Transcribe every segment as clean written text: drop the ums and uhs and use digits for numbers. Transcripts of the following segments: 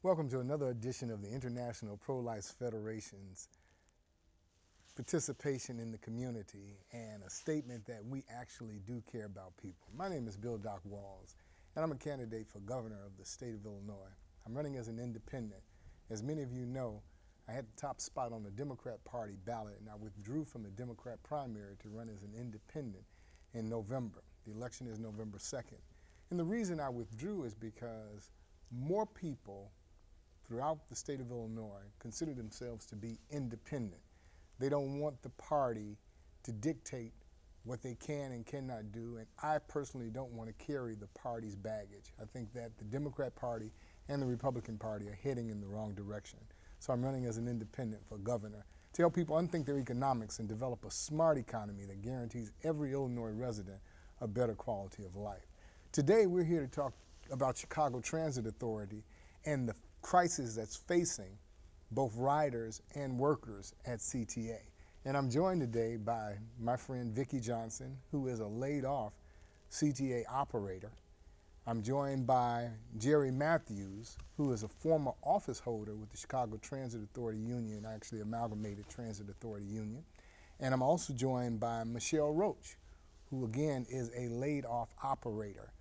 Welcome to another edition of the International Prolife Federation's participation in the community and a statement that we actually do care about people. My name is Bill Doc Walls, and I'm a candidate for governor of the state of Illinois. I'm running as an independent. As many of you know, I had the top spot on the Democrat Party ballot, and I withdrew from the Democrat primary to run as an independent in November. The election is November 2nd. And the reason I withdrew is because more people throughout the state of Illinois consider themselves to be independent. They don't want the party to dictate what they can and cannot do, and I personally don't want to carry the party's baggage. I think that the Democrat Party and the Republican Party are heading in the wrong direction. So I'm running as an independent for governor to help people unthink their economics and develop a smart economy that guarantees every Illinois resident a better quality of life. Today we're here to talk about Chicago Transit Authority and the crisis that's facing both riders and workers at CTA. And I'm joined today by my friend Vickie Johnson, who is a laid-off CTA operator. I'm joined by Jerry Matthews, who is a former office holder with the Chicago Transit Authority Union, actually Amalgamated Transit Authority Union. And I'm also joined by Michelle Roach, who again is a laid-off operator.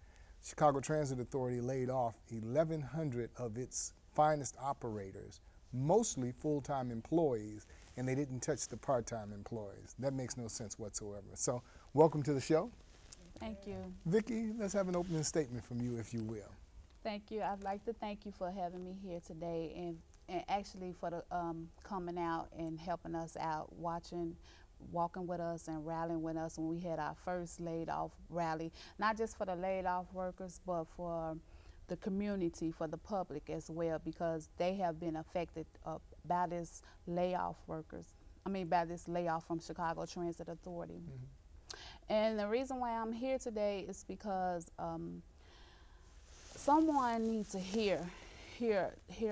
Chicago Transit Authority laid off 1,100 of its finest operators, mostly full-time employees, and they didn't touch the part-time employees. That makes no sense whatsoever. So, welcome to the show. Thank you. Vickie, let's have an opening statement from you, if you will. Thank you. I'd like to thank you for having me here today and actually for the coming out and helping us out, walking with us and rallying with us when we had our first laid off rally, not just for the laid off workers, but for the community, for the public as well, because they have been affected by this layoff by this layoff from Chicago Transit Authority. Mm-hmm. And the reason why I'm here today is because someone needs to hear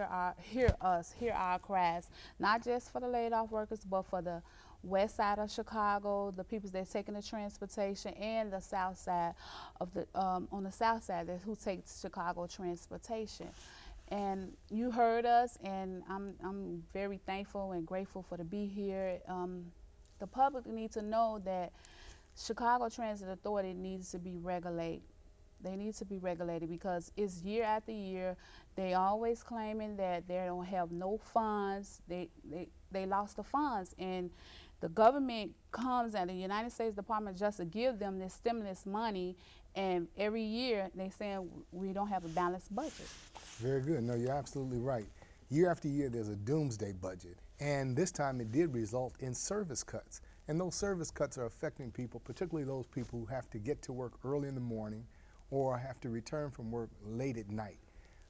our cries, not just for the laid off workers, but for the west side of Chicago, the people that's taking the transportation, and the south side of the on the south side who takes Chicago transportation. And you heard us, and I'm very thankful and grateful to be here. The public needs to know that Chicago Transit Authority needs to be regulated. They need to be regulated because it's year after year. They always claiming that they don't have no funds. They lost the funds, and the government comes and the United States Department of Justice give them this stimulus money, and every year they saying we don't have a balanced budget. Very good. No, you're absolutely right. Year after year, there's a doomsday budget, and this time it did result in service cuts, and those service cuts are affecting people, particularly those people who have to get to work early in the morning or have to return from work late at night.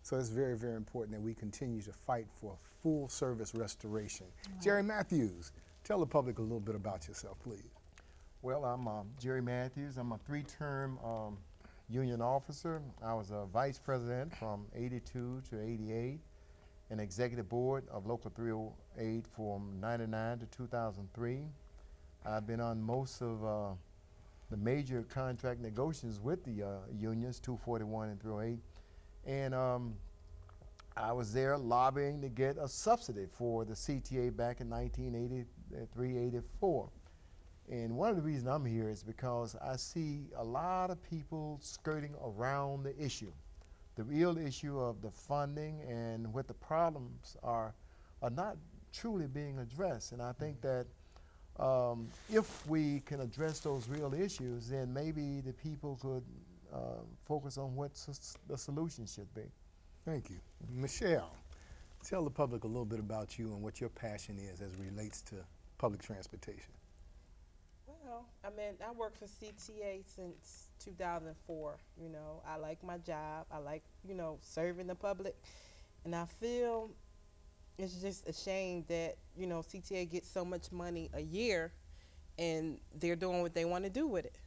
So it's very, very important that we continue to fight for full service restoration. Right. Jerry Matthews, tell the public a little bit about yourself, please. Well, I'm Jerry Matthews. I'm a three-term union officer. I was a vice president from 82 to 88, an executive board of Local 308 from 99 to 2003. I've been on most of the major contract negotiations with the unions, 241 and 308. And I was there lobbying to get a subsidy for the CTA back in 1983, 84. And one of the reasons I'm here is because I see a lot of people skirting around the issue. The real issue of the funding and what the problems are not truly being addressed. And I think that if we can address those real issues, then maybe the people could focus on what the solution should be. Thank you. Michelle, tell the public a little bit about you and what your passion is as it relates to public transportation. Well, I work for CTA since 2004. I like my job. I like, serving the public. And I feel it's just a shame that, CTA gets so much money a year and they're doing what they want to do with it.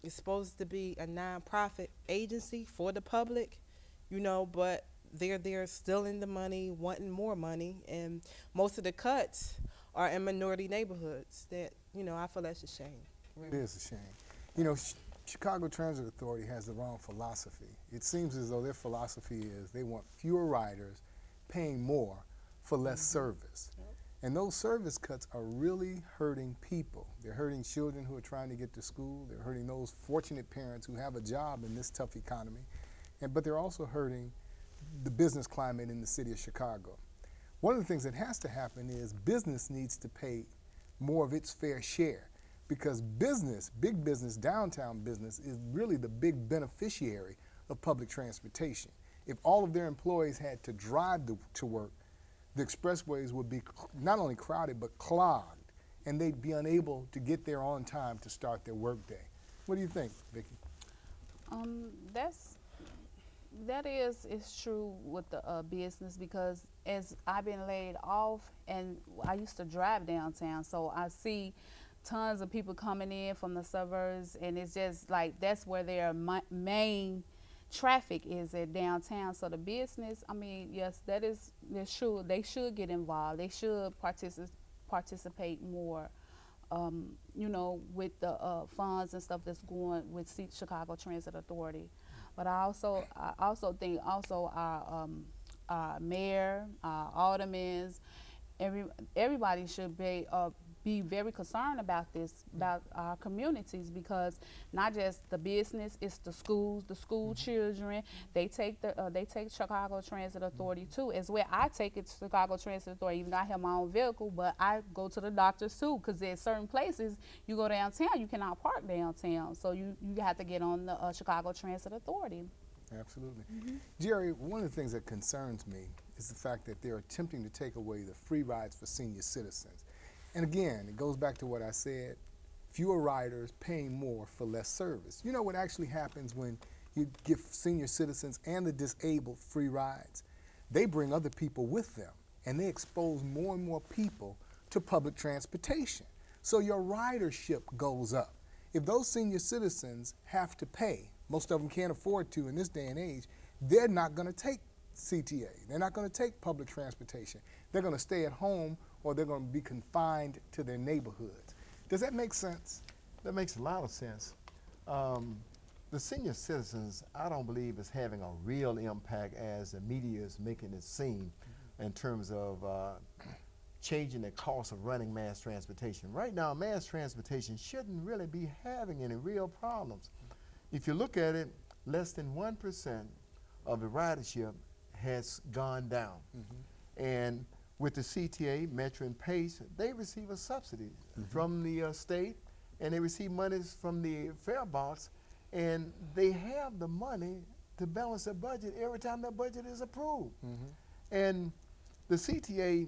It's supposed to be a nonprofit agency for the public, but they're stealing the money, wanting more money, and most of the cuts are in minority neighborhoods that, I feel that's a shame. It is a shame. Chicago Transit Authority has the wrong philosophy. It seems as though their philosophy is they want fewer riders paying more for less service. Yep. And those service cuts are really hurting people. They're hurting children who are trying to get to school. They're hurting those fortunate parents who have a job in this tough economy. But they're also hurting the business climate in the city of Chicago. One of the things that has to happen is business needs to pay more of its fair share, because business, big business, downtown business, is really the big beneficiary of public transportation. If all of their employees had to drive to work, the expressways would be not only crowded but clogged, and they'd be unable to get there on time to start their workday. What do you think, Vickie? That is true with the business, because as I've been laid off and I used to drive downtown, so I see tons of people coming in from the suburbs, and it's just like that's where their main traffic is, at downtown. So the business, I mean, yes, that's true. They should get involved. They should participate more, with the funds and stuff that's going with Chicago Transit Authority. But I also think our mayor, our aldermen, everybody should be very concerned about this, about our communities, because not just the business, it's the schools, the school children. They take Chicago Transit Authority too, as well. I take it to Chicago Transit Authority, even though I have my own vehicle, but I go to the doctors too, because there's certain places you go downtown, you cannot park downtown, so you have to get on the Chicago Transit Authority. Absolutely. Jerry, one of the things that concerns me is the fact that they're attempting to take away the free rides for senior citizens. And again, it goes back to what I said, fewer riders paying more for less service. You know what actually happens when you give senior citizens and the disabled free rides? They bring other people with them, and they expose more and more people to public transportation. So your ridership goes up. If those senior citizens have to pay, most of them can't afford to in this day and age, they're not going to take CTA. They're not going to take public transportation. They're going to stay at home, or they're going to be confined to their neighborhoods. Does that make sense? That makes a lot of sense. The senior citizens, I don't believe, is having a real impact as the media is making it seem in terms of changing the cost of running mass transportation. Right now, mass transportation shouldn't really be having any real problems. If you look at it, less than 1% of the ridership has gone down. And with the CTA, Metro, and Pace, they receive a subsidy from the state, and they receive monies from the fare box, and they have the money to balance their budget every time their budget is approved. And the CTA,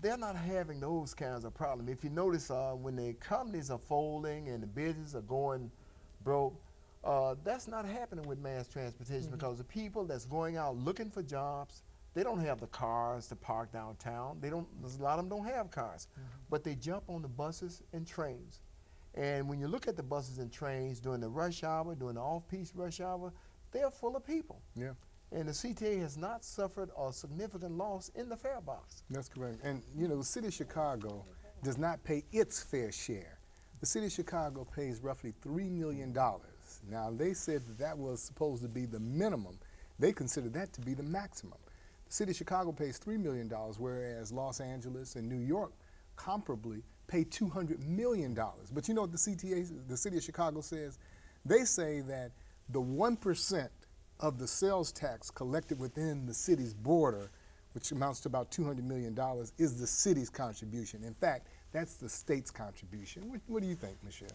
they're not having those kinds of problems. If you notice, when the companies are folding and the businesses are going broke, that's not happening with mass transportation, because the people that's going out looking for jobs, they don't have the cars to park downtown. A lot of them don't have cars, but they jump on the buses and trains. And when you look at the buses and trains during the rush hour, during the off-peak rush hour, they're full of people. Yeah. And the CTA has not suffered a significant loss in the fare box. That's correct. And you know, the city of Chicago does not pay its fair share. The city of Chicago pays roughly $3 million. Now, they said that was supposed to be the minimum. They consider that to be the maximum. The city of Chicago pays $3 million, whereas Los Angeles and New York comparably pay $200 million. But you know what the CTA, the city of Chicago says? They say that the 1% of the sales tax collected within the city's border, which amounts to about $200 million, is the city's contribution. In fact, that's the state's contribution. What do you think, Michelle?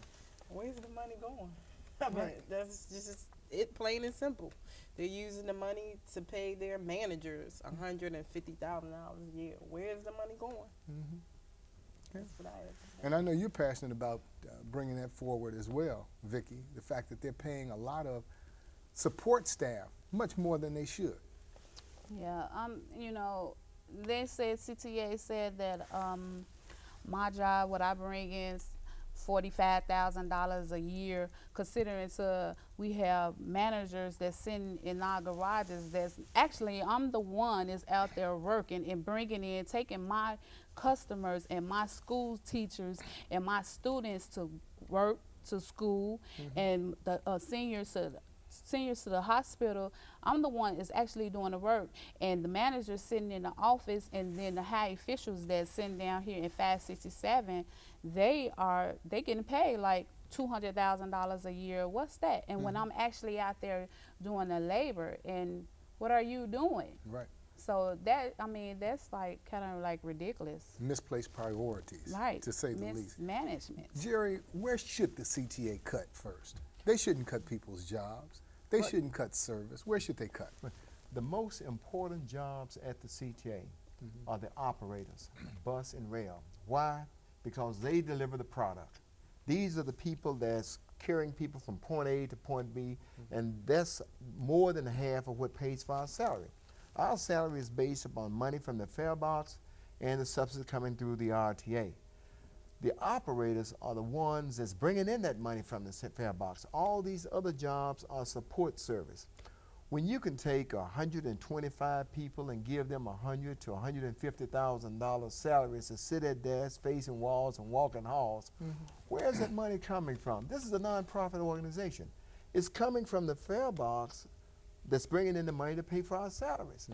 Where's the money going? I mean, that's just it, plain and simple. They're using the money to pay their managers $150,000 a year. Where's the money going? That's what I have. And I know you're passionate about bringing that forward as well, Vickie, the fact that they're paying a lot of support staff much more than they should. Yeah, they said, CTA said that my job, what I bring in, $45,000 a year, considering we have managers that's sitting in our garages. That's actually, I'm the one that's out there working and bringing in, taking my customers and my school teachers and my students to work, to school, and the seniors to the hospital. I'm the one that's actually doing the work, and the manager's sitting in the office, and then the high officials that's sitting down here in 567, they getting paid like $200,000 a year. What's that? And when I'm actually out there doing the labor, and what are you doing? Right. So that, I mean, that's like kind of like ridiculous. Misplaced priorities, Right. to say the least. Mismanagement. Jerry, where should the CTA cut first? They shouldn't cut people's jobs. They Right. shouldn't cut service. Where should they cut? The most important jobs at the CTA are the operators, bus and rail. Why? Because they deliver the product. These are the people that's carrying people from point A to point B, and that's more than half of what pays for our salary. Our salary is based upon money from the fare box and the subsidy coming through the RTA. The operators are the ones that's bringing in that money from the fare box. All these other jobs are support service. When you can take 125 people and give them $100,000 to $150,000 salaries to sit at desks, facing walls, and walking halls, where's that money coming from? This is a nonprofit organization. It's coming from the fare box that's bringing in the money to pay for our salaries.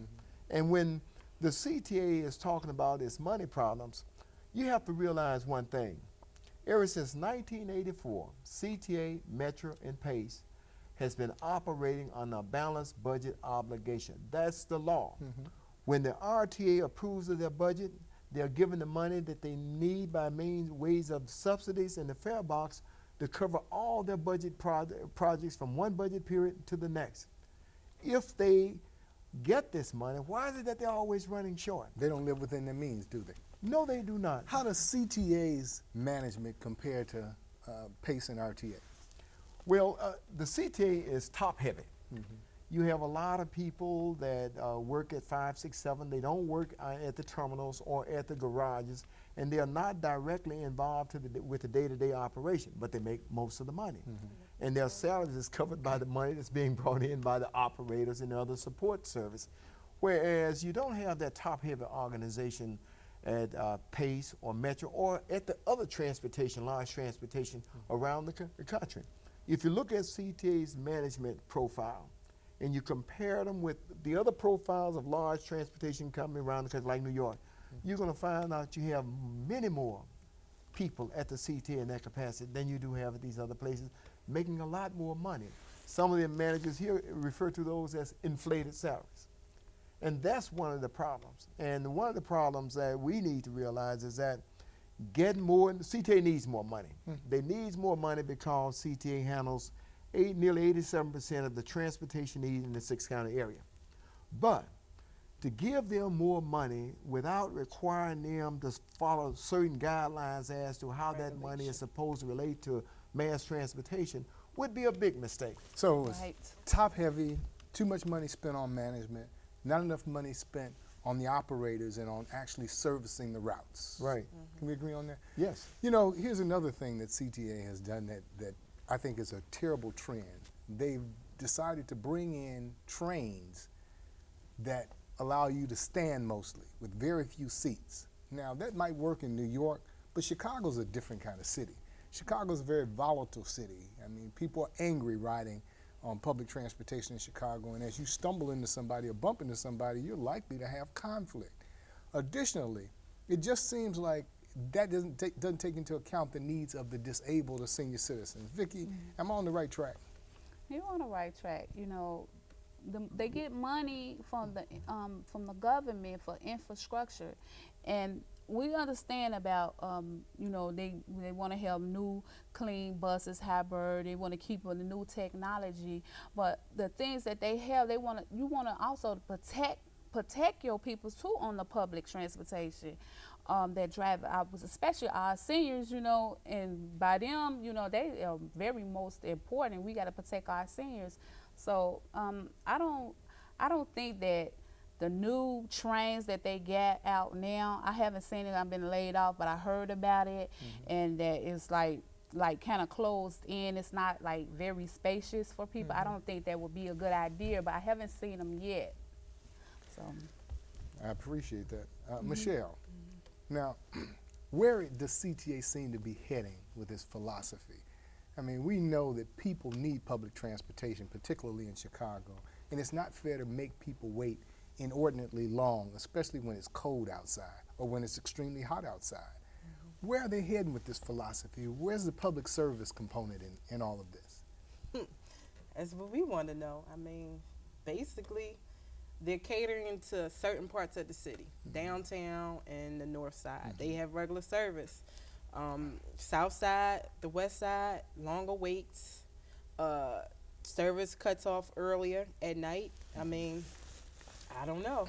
And when the CTA is talking about its money problems, you have to realize one thing. Ever since 1984, CTA, Metro, and PACE has been operating on a balanced budget obligation. That's the law. When the RTA approves of their budget, they're given the money that they need by ways of subsidies in the fare box to cover all their budget projects from one budget period to the next. If they get this money, why is it that they're always running short? They don't live within their means, do they? No, they do not. How does CTA's management compare to PACE and RTA? Well, the CTA is top heavy. You have a lot of people that work at 5, 6, 7. They don't work at the terminals or at the garages, and they are not directly involved with the day-to-day operation, but they make most of the money. And their salaries is covered by the money that's being brought in by the operators and the other support service. Whereas you don't have that top-heavy organization at PACE or Metro or at the other transportation, large transportation around the country. If you look at CTA's management profile and you compare them with the other profiles of large transportation companies around the country, like New York, you're going to find out you have many more people at the CTA in that capacity than you do have at these other places, making a lot more money. Some of the managers here refer to those as inflated salaries. And that's one of the problems. And one of the problems that we need to realize is that CTA needs more money. They need more money because CTA handles nearly 87% of the transportation needs in the 6-county area. But to give them more money without requiring them to follow certain guidelines as to how that money is supposed to relate to mass transportation would be a big mistake. So it's Right. top heavy, too much money spent on management, not enough money spent on the operators and on actually servicing the routes. Right. Can we agree on that? Yes. You know, here's another thing that CTA has done that I think is a terrible trend. They've decided to bring in trains that allow you to stand mostly with very few seats. Now, that might work in New York, but Chicago's a different kind of city. Chicago's a very volatile city. I mean, people are angry riding on public transportation in Chicago, and as you stumble into somebody or bump into somebody, you're likely to have conflict. Additionally, it just seems like that doesn't take into account the needs of the disabled or senior citizens. Vickie, am I on the right track? You're on the right track. You know, they get money from the government for infrastructure, and we understand about you know, they want to have new clean buses, hybrid. They want to keep with the new technology, but the things that they have, you want to also protect your people too on the public transportation that drive. Especially our seniors, you know, and by them, you know, they are very most important. We got to protect our seniors. So I don't think that the new trains that they get out now, I haven't seen it. I've been laid off, but I heard about it, and that it's like kind of closed in. It's not like very spacious for people. I don't think that would be a good idea, but I haven't seen them yet. So I appreciate that. Michelle, now, where does CTA seem to be heading with its philosophy? I mean, we know that people need public transportation, particularly in Chicago, and it's not fair to make people wait inordinately long, especially when it's cold outside or when it's extremely hot outside. Where are they heading with this philosophy? Where's the public service component in all of this? That's what we want to know. I mean, basically, they're catering to certain parts of the city, downtown and the north side. They have regular service. South side, the west side, longer waits. Service cuts off earlier at night. I mean, I don't know.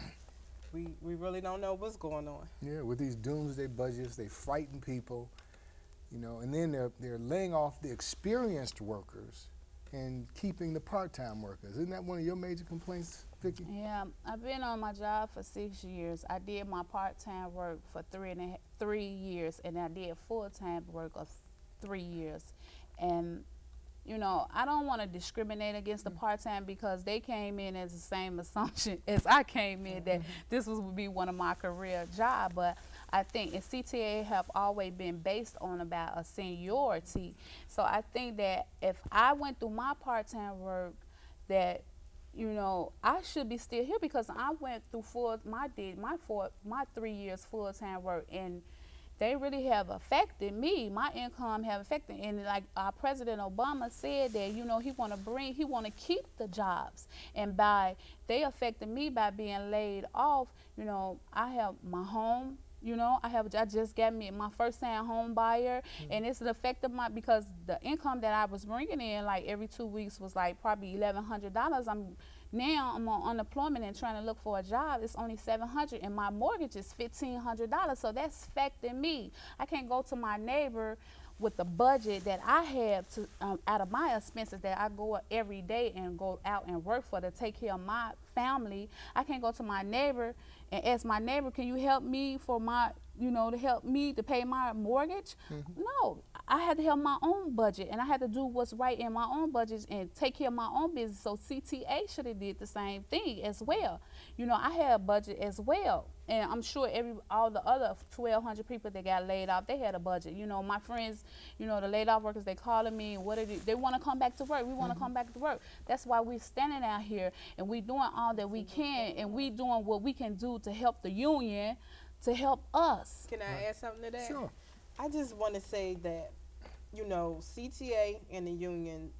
We really don't know what's going on. Yeah, with these doomsday budgets, they frighten people, you know, and then they're laying off the experienced workers and keeping the part-time workers. Isn't that one of your major complaints, Vickie? Yeah, I've been on my job for 6 years. I did my part-time work for 3 years, and I did full-time work of 3 years. And you know, I don't want to discriminate against the part-time because they came in as the same assumption as I came in that this would be one of my career job. But I think in CTA have always been based on about a seniority. So I think that if I went through my part-time work, that you know, I should be still here because I went through my 3 years full-time work, and they really have affected me. My income have affected, and like our President Obama said that, you know, he want to keep the jobs, and they affected me by being laid off. You know, I have my home. You know, I just got me my first time home buyer, and it's affected because the income that I was bringing in like every 2 weeks was like probably $1,100. I'm on unemployment and trying to look for a job. It's only $700, and my mortgage is $1,500. So that's affecting me. I can't go to my neighbor with the budget that I have to out of my expenses that I go every day and go out and work for to take care of my family. I can't go to my neighbor and ask my neighbor, can you help me for my, you know, to help me to pay my mortgage? No, I had to have my own budget, and I had to do what's right in my own budget and take care of my own business. So CTA should have did the same thing as well. You know, I had a budget as well, and I'm sure all the other 1,200 people that got laid off, they had a budget. You know, my friends, you know, the laid off workers, they calling me, they want to come back to work. We want to come back to work. That's why we're standing out here, and we doing all that we can, and we doing what we can do to help the union, to help us. Can I add something to that? Sure. I just want to say that, you know, CTA and the union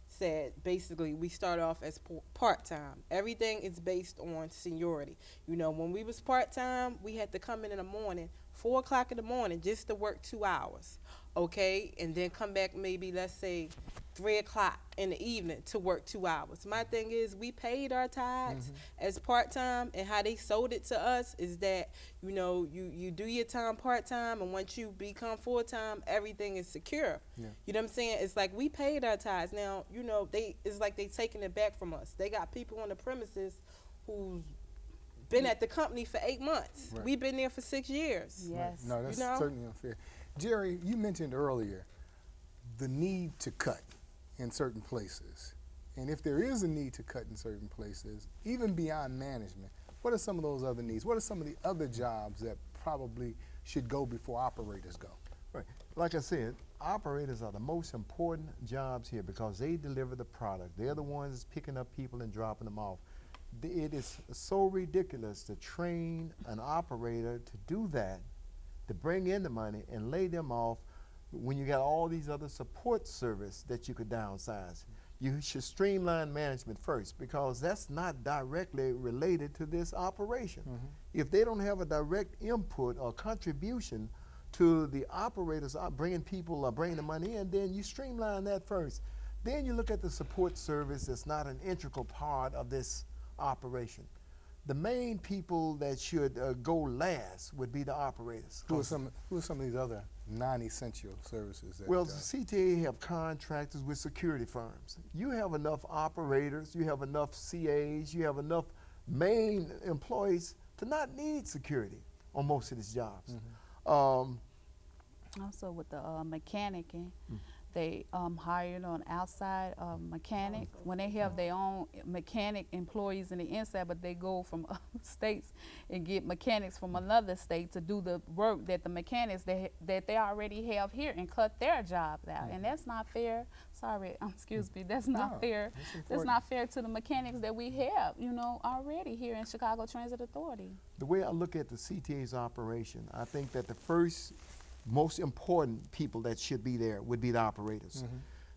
said basically we start off as part-time. Everything is based on seniority. You know, when we was part-time, we had to come in the morning, 4 o'clock in the morning, just to work 2 hours, okay? And then come back maybe, let's say, 3 o'clock in the evening to work 2 hours. My thing is, we paid our tithes as part-time, and how they sold it to us is that, you know, you do your time part-time, and once you become full-time, everything is secure. Yeah. You know what I'm saying? It's like we paid our tithes. Now, you know, it's like they taking it back from us. They got people on the premises who's been at the company for 8 months. Right. We've been there for 6 years. Yes. No, that's You know? certainly unfair. Jerry, you mentioned earlier the need to cut in certain places. And if there is a need to cut in certain places, even beyond management, what are some of those other needs? What are some of the other jobs that probably should go before operators go? Right. Like I said, operators are the most important jobs here because they deliver the product. They're the ones picking up people and dropping them off. It is so ridiculous to train an operator to do that, to bring in the money and lay them off when you got all these other support service that you could downsize. You should streamline management first because that's not directly related to this operation. If they don't have a direct input or contribution to the operators bringing people or bringing the money in, then you streamline that first. Then you look at the support service that's not an integral part of this operation. The main people that should go last would be the operators. Who are some of these other non-essential services? That, Well, CTA have contractors with security firms. You have enough operators, you have enough CAs, you have enough main employees to not need security on most of these jobs. Also with the mechanicing, they hired on outside mechanic. When they have their own mechanic employees in the inside, but they go from other states and get mechanics from another state to do the work that the mechanics that they already have here and cut their jobs out. And that's not fair. Sorry, excuse me, that's not No, fair. that's That's important. not fair to the mechanics that we have, you know, already here in Chicago Transit Authority. The way I look at the CTA's operation, I think that the first most important people that should be there would be the operators.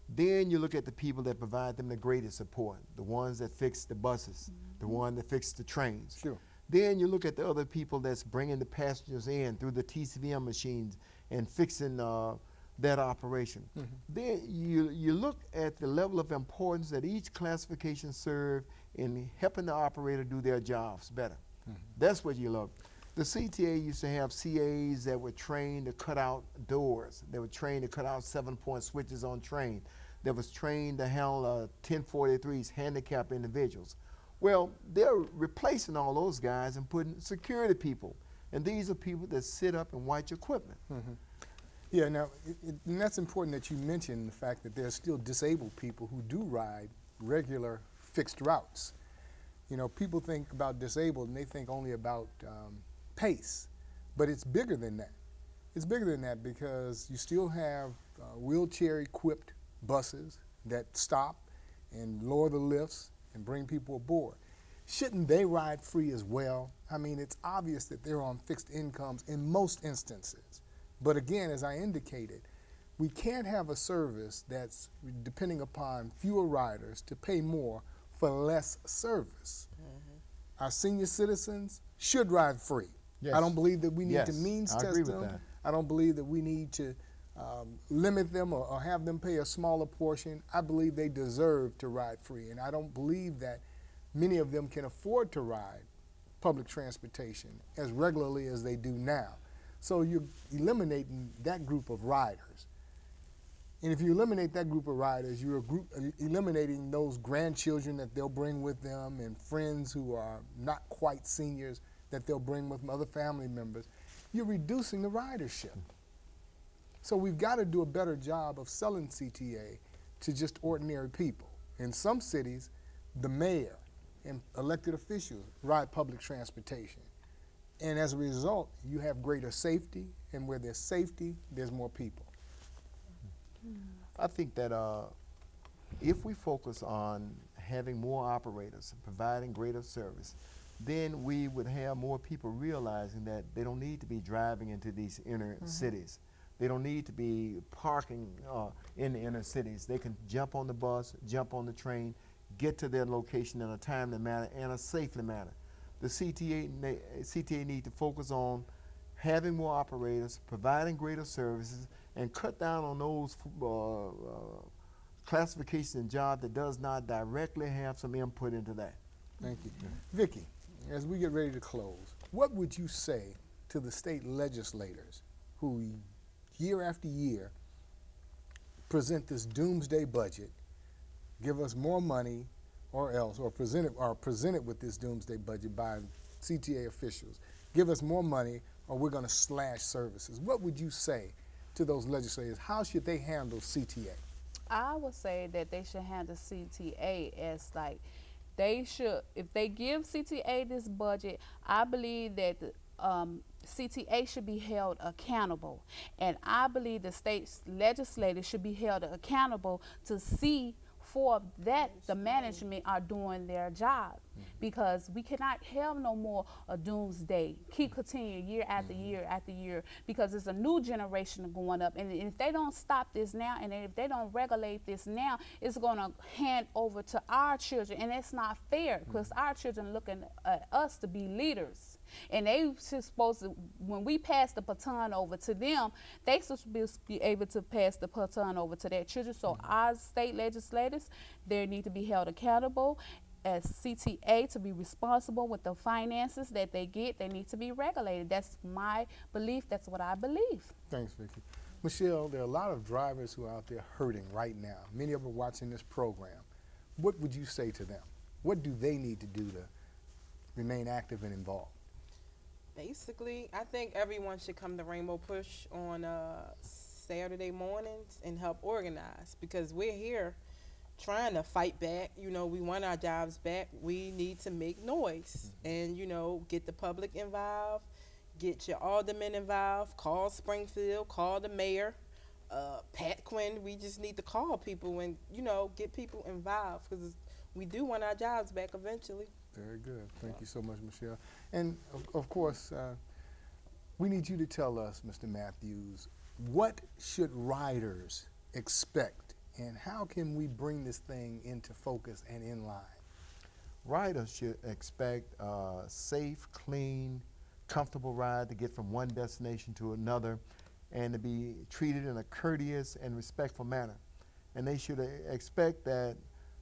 Then you look at the people that provide them the greatest support, the ones that fix the buses, the one that fix the trains. Sure. Then you look at the other people that's bringing the passengers in through the TCVM machines and fixing that operation. Then you look at the level of importance that each classification serve in helping the operator do their jobs better. That's what you look. The CTA used to have CAs that were trained to cut out doors. They were trained to cut out 7-point switches on train. They was trained to handle 1043s, handicapped individuals. Well, they're replacing all those guys and putting security people. And these are people that sit up and watch equipment. Yeah, now, and that's important that you mention the fact that there's still disabled people who do ride regular fixed routes. You know, people think about disabled and they think only about pace, but it's bigger than that. It's bigger than that because you still have wheelchair-equipped buses that stop and lower the lifts and bring people aboard. Shouldn't they ride free as well? I mean, it's obvious that they're on fixed incomes in most instances. But again, as I indicated, we can't have a service that's depending upon fewer riders to pay more for less service. Our senior citizens should ride free. Yes. I don't believe that we need to Yes, means I test agree with them. that. I don't believe that we need to limit them or have them pay a smaller portion. I believe they deserve to ride free, and I don't believe that many of them can afford to ride public transportation as regularly as they do now. So you're eliminating that group of riders. And if you eliminate that group of riders, you're eliminating those grandchildren that they'll bring with them and friends who are not quite seniors that they'll bring with them, other family members. You're reducing the ridership. So we've got to do a better job of selling CTA to just ordinary people. In some cities, the mayor and elected officials ride public transportation. And as a result, you have greater safety, and where there's safety, there's more people. I think that if we focus on having more operators, providing greater service, then we would have more people realizing that they don't need to be driving into these inner cities. They don't need to be parking in the inner cities. They can jump on the bus, jump on the train, get to their location in a timely manner and a safely manner. The CTA need to focus on having more operators, providing greater services, and cut down on those classifications and jobs that does not directly have some input into that. Thank you. Vickie, as we get ready to close, what would you say to the state legislators who year after year present this doomsday budget, give us more money or else, or present it with this doomsday budget by CTA officials, give us more money or we're going to slash services? What would you say to those legislators? How should they handle CTA? I would say that they should handle CTA as like, they should, if they give CTA this budget, I believe that the CTA should be held accountable. And I believe the state legislators should be held accountable to see for that the management are doing their job, because we cannot have no more a doomsday keep continuing year after year after year, because it's a new generation going up, and if they don't stop this now and if they don't regulate this now, it's going to hand over to our children, and it's not fair because our children looking at us to be leaders. And they supposed to, when we pass the baton over to them, they supposed to be able to pass the baton over to their children. So our state legislators, they need to be held accountable as CTA to be responsible with the finances that they get. They need to be regulated. That's my belief. That's what I believe. Thanks, Vickie. Michelle, there are a lot of drivers who are out there hurting right now. Many of them are watching this program. What would you say to them? What do they need to do to remain active and involved? Basically, I think everyone should come to Rainbow Push on Saturday mornings and help organize, because we're here trying to fight back. You know, we want our jobs back. We need to make noise and, you know, get the public involved, get your aldermen involved, call Springfield, call the mayor, Pat Quinn. We just need to call people and, you know, get people involved, because we do want our jobs back eventually. Very good. Thank you so much, Michelle. And of course, we need you to tell us, Mr. Matthews, what should riders expect, and how can we bring this thing into focus and in line? Riders should expect a safe, clean, comfortable ride to get from one destination to another, and to be treated in a courteous and respectful manner. And they should expect that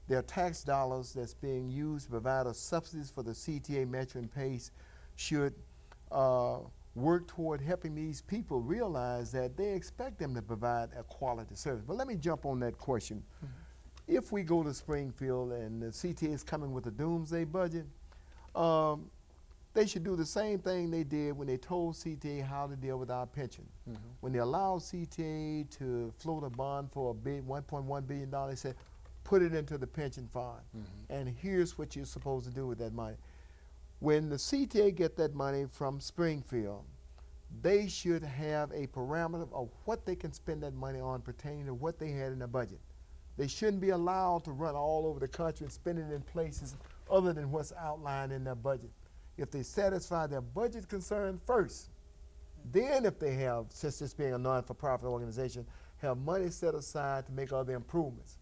their tax dollars that's being used to provide us subsidies for the CTA, Metro, and PACE should work toward helping these people realize that they expect them to provide a quality service. But let me jump on that question. If we go to Springfield and the CTA is coming with a doomsday budget, they should do the same thing they did when they told CTA how to deal with our pension. When they allowed CTA to float a bond for $1.1 billion, they said, put it into the pension fund. And here's what you're supposed to do with that money. When the CTA get that money from Springfield, they should have a parameter of what they can spend that money on pertaining to what they had in their budget. They shouldn't be allowed to run all over the country and spend it in places other than what's outlined in their budget. If they satisfy their budget concern first, then if they have, since this being a non-for-profit organization, have money set aside to make other improvements.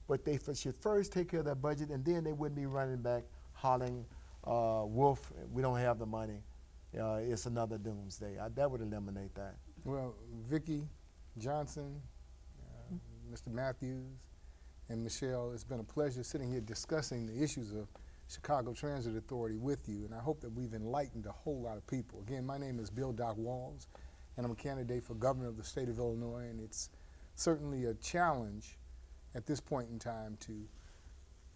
But they should first take care of their budget, and then they wouldn't be running back hollering, wolf, we don't have the money. It's another doomsday. That would eliminate that. Well, Vickie, Johnson, Mr. Matthews, and Michelle, it's been a pleasure sitting here discussing the issues of Chicago Transit Authority with you, and I hope that we've enlightened a whole lot of people. Again, my name is Bill Doc Walls, and I'm a candidate for governor of the state of Illinois, and it's certainly a challenge at this point in time to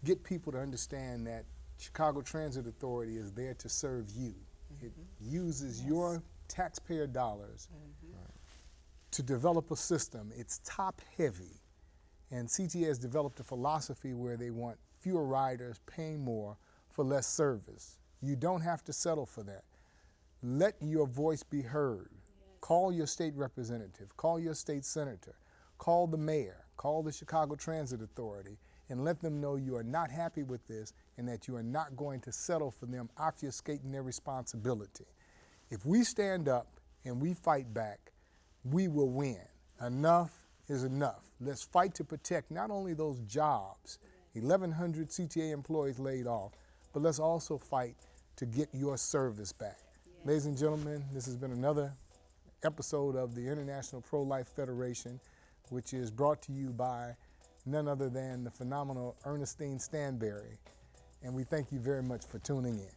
get people to understand that Chicago Transit Authority is there to serve you. It uses your taxpayer dollars to develop a system. It's top heavy, and CTA has developed a philosophy where they want fewer riders paying more for less service. You don't have to settle for that. Let your voice be heard. Call your state representative, call your state senator, call the mayor, call the Chicago Transit Authority, and let them know you are not happy with this and that you are not going to settle for them obfuscating their responsibility. If we stand up and we fight back, we will win. Enough is enough. Let's fight to protect not only those jobs, 1,100 CTA employees laid off, but let's also fight to get your service back. Ladies and gentlemen, this has been another episode of the International Prolife Federation, which is brought to you by none other than the phenomenal Ernestine Stanberry. And we thank you very much for tuning in.